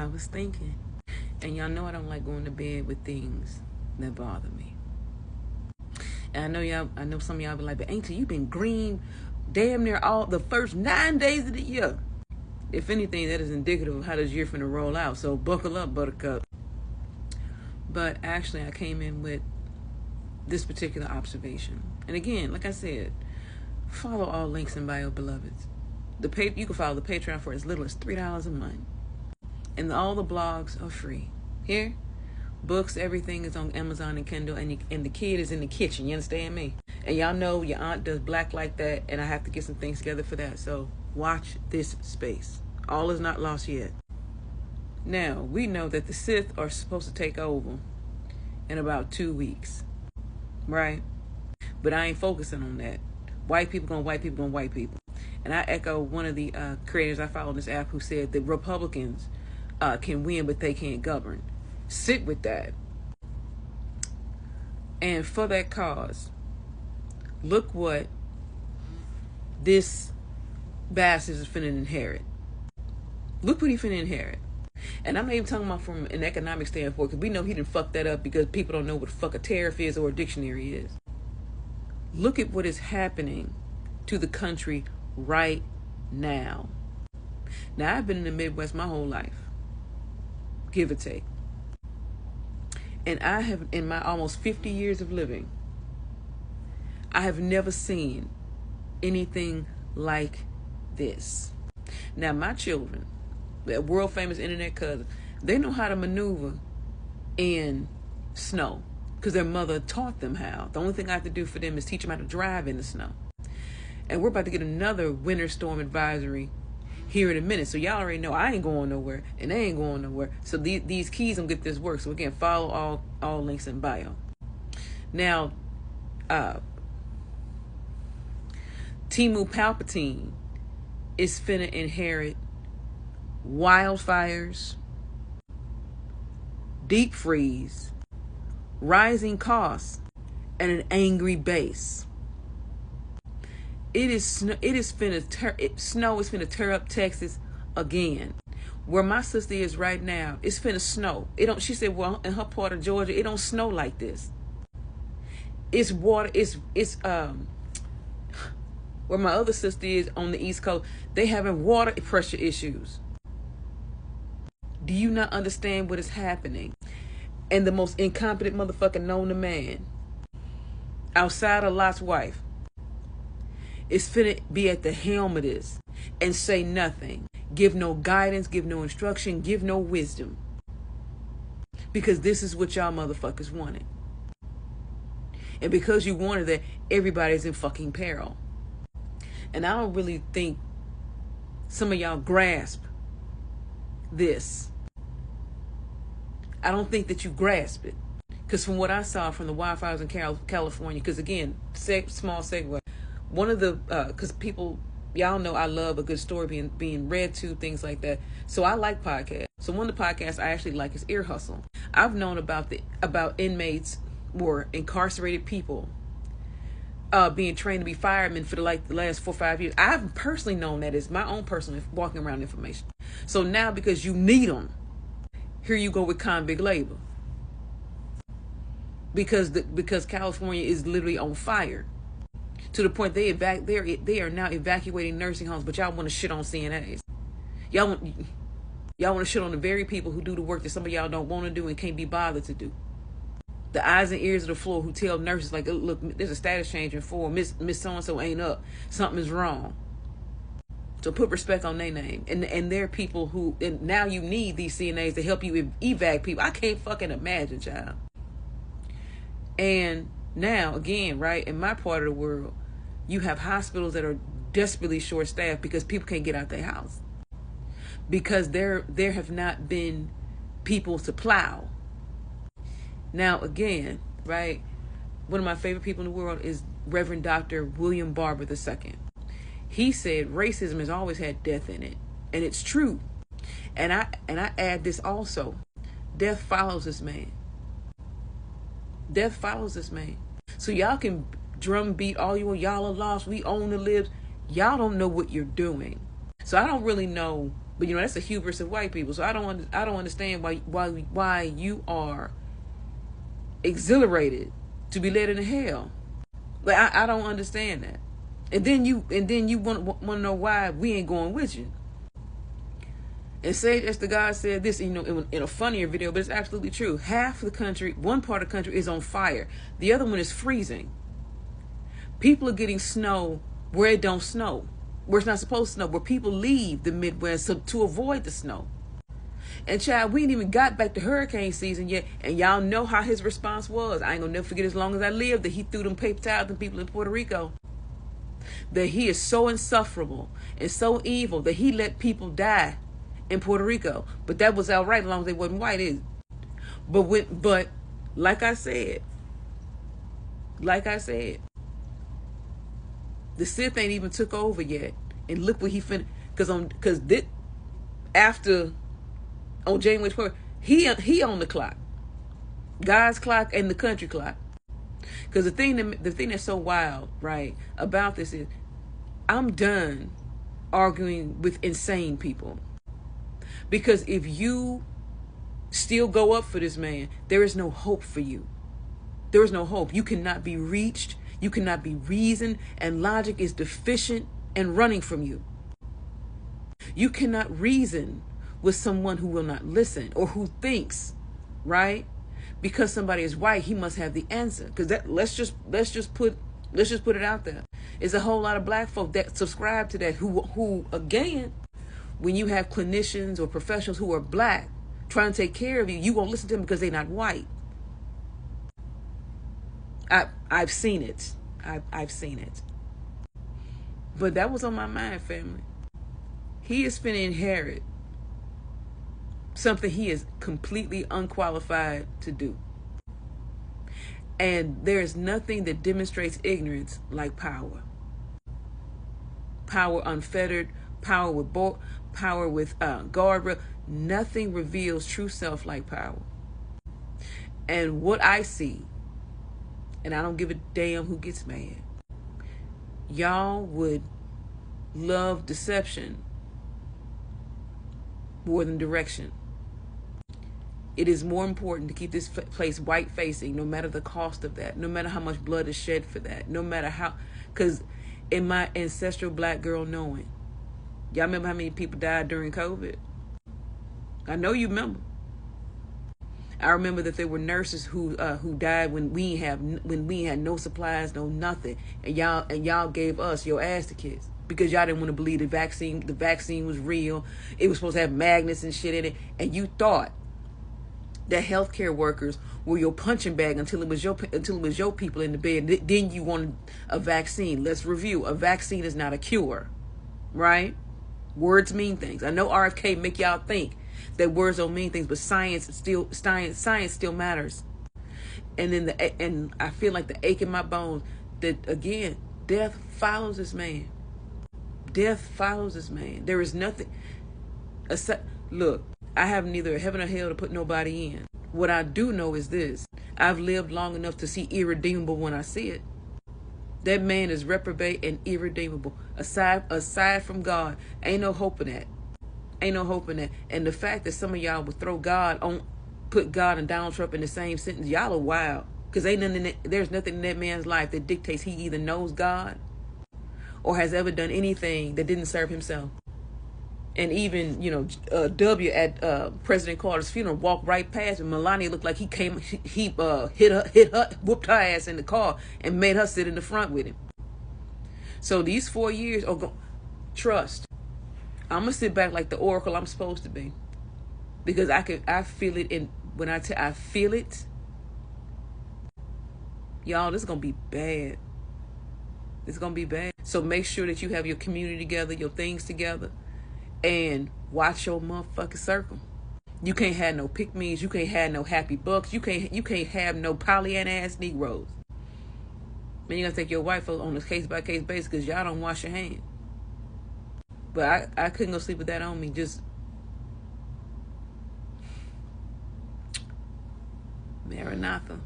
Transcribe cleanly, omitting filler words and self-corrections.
I was thinking. And y'all know I don't like going to bed with things that bother me. And I know some of y'all be like, but Auntie, you been green damn near all the first 9 days of the year. If anything, that is indicative of how this year finna roll out. So buckle up, buttercup. But actually, I came in with this particular observation. And again, like I said, follow all links in bio, beloveds. You can follow the Patreon for as little as $3 a month. And all the blogs are free. Here, books, everything is on Amazon and Kindle, and the kid is in the kitchen. You understand me? And y'all know your aunt does black like that, and I have to get some things together for that. So watch this space. All is not lost yet. Now, we know that the Sith are supposed to take over in about 2 weeks, right? But I ain't focusing on that. White people gonna white people gonna white people. And I echo one of the creators I follow on this app who said that Republicans can win, but they can't govern. Sit with that. And for that cause, look what this bastard is finna inherit. Look what he finna inherit. And I'm not even talking about from an economic standpoint, because we know he didn't fuck that up because people don't know what the fuck a tariff is or a dictionary is. Look at what is happening to the country right now. Now, I've been in the Midwest my whole life, give or take. And I have, in my almost 50 years of living, I have never seen anything like this. Now, my children, that world famous internet cousins, they know how to maneuver in snow because their mother taught them how. The only thing I have to do for them is teach them how to drive in the snow. And we're about to get another winter storm advisory here in a minute. So y'all already know I ain't going nowhere and they ain't going nowhere. So these keys don't get this work. So again, follow all links in bio. Now, Timu Palpatine is finna inherit wildfires, deep freeze, rising costs, and an angry base. Snow is finna tear up Texas again. Where my sister is right now, it's finna snow. She said, well, in her part of Georgia, it don't snow like this. It's water. It's where my other sister is on the East Coast, they having water pressure issues. Do you not understand what is happening? And the most incompetent motherfucker known to man, outside of Lot's wife, is finna be at the helm of this and say nothing. Give no guidance, give no instruction, give no wisdom. Because this is what y'all motherfuckers wanted. And because you wanted that, everybody's in fucking peril. And I don't really think some of y'all grasp this. I don't think that you grasp it. Because from what I saw from the wildfires in California, because again, small segue, one of the, because people, y'all know I love a good story being read to, things like that. So I like podcasts. So one of the podcasts I actually like is Ear Hustle. I've known about inmates or incarcerated people being trained to be firemen for the last 4 or 5 years. I've personally known that as my own personal walking around information. So now because you need them, here you go with convict labor. Because California is literally on fire. To the point they are now evacuating nursing homes, but y'all want to shit on CNAs. Y'all want to shit on the very people who do the work that some of y'all don't want to do and can't be bothered to do. The eyes and ears of the floor who tell nurses, like, look, there's a status change in 4. Miss so-and-so ain't up. Something is wrong. So put respect on their name. And there are people who, and now you need these CNAs to help you evac people. I can't fucking imagine, child. And now, again, right, in my part of the world, you have hospitals that are desperately short-staffed because people can't get out their house. Because there have not been people to plow. Now, again, right, one of my favorite people in the world is Reverend Dr. William Barber II. He said racism has always had death in it. And it's true. And I add this also. Death follows this man. Death follows this man. So y'all can drum beat all you want. Y'all are lost. We own the libs. Y'all don't know what you're doing. So I don't really know But you know, that's the hubris of white people. So I don't understand why you are exhilarated to be led into hell. Like I don't understand that. And then you want to know why we ain't going with you. And Sage Esther God said this, you know, in a funnier video, but it's absolutely true. Half the country, one part of the country is on fire. The other one is freezing. People are getting snow where it don't snow, where it's not supposed to snow, where people leave the Midwest to avoid the snow. And child, we ain't even got back to hurricane season yet, and y'all know how his response was. I ain't gonna never forget as long as I live that he threw them paper towels at people in Puerto Rico. That he is so insufferable and so evil that he let people die in Puerto Rico. But that was all right as long as they wasn't white, is it? But like I said, the Sith ain't even took over yet, and look what he finna. Because after on January 12th, he on the clock, God's clock and the country clock. Because the thing that's so wild, right, about this is, I'm done arguing with insane people. Because if you still go up for this man, there is no hope for you. There is no hope. You cannot be reached. You cannot be reasoned, and logic is deficient and running from you. You cannot reason with someone who will not listen or who thinks, right? Because somebody is white, he must have the answer. Because let's just put it out there. There's a whole lot of black folk that subscribe to that who again, when you have clinicians or professionals who are black trying to take care of you, you won't listen to them because they're not white. I've seen it. I've seen it. But that was on my mind, family. He is finna inherit something he is completely unqualified to do. And there is nothing that demonstrates ignorance like power. Power unfettered, power with guardrail. Nothing reveals true self like power. And what I see, and I don't give a damn who gets mad, y'all would love deception more than direction. It is more important to keep this place white facing, no matter the cost of that, no matter how much blood is shed for that, no matter how, because in my ancestral black girl knowing, y'all remember how many people died during COVID? I know you remember. I remember that there were nurses who died when we had no supplies, no nothing, and y'all gave us your ass to kiss because y'all didn't want to believe the vaccine was real. It was supposed to have magnets and shit in it, and you thought that healthcare workers were your punching bag until it was your people in the bed. Then you wanted a vaccine. Let's review. A vaccine is not a cure, right? Words mean things. I know RFK make y'all think that words don't mean things, but science still matters. And I feel like the ache in my bones that again, death follows this man. Death follows this man. There is nothing. Look, I have neither heaven or hell to put nobody in. What I do know is this: I've lived long enough to see irredeemable when I see it. That man is reprobate and irredeemable. Aside from God, ain't no hope in that. Ain't no hope in that. And the fact that some of y'all would put God and Donald Trump in the same sentence, y'all are wild. Because there's nothing in that man's life that dictates he either knows God or has ever done anything that didn't serve himself. And even, W at President Carter's funeral walked right past and Melania looked like he whooped her ass in the car and made her sit in the front with him. So these 4 years trust. I'm gonna sit back like the oracle I'm supposed to be, because I feel it I feel it. Y'all, this is gonna be bad. It's gonna be bad. So make sure that you have your community together, your things together, and watch your motherfucking circle. You can't have no pick-me's. You can't have no happy bucks. You can't have no Pollyanna ass Negroes. Man, you gotta take your wife on a case-by-case basis because y'all don't wash your hands. But I couldn't go sleep with that on me. Just Maranatha.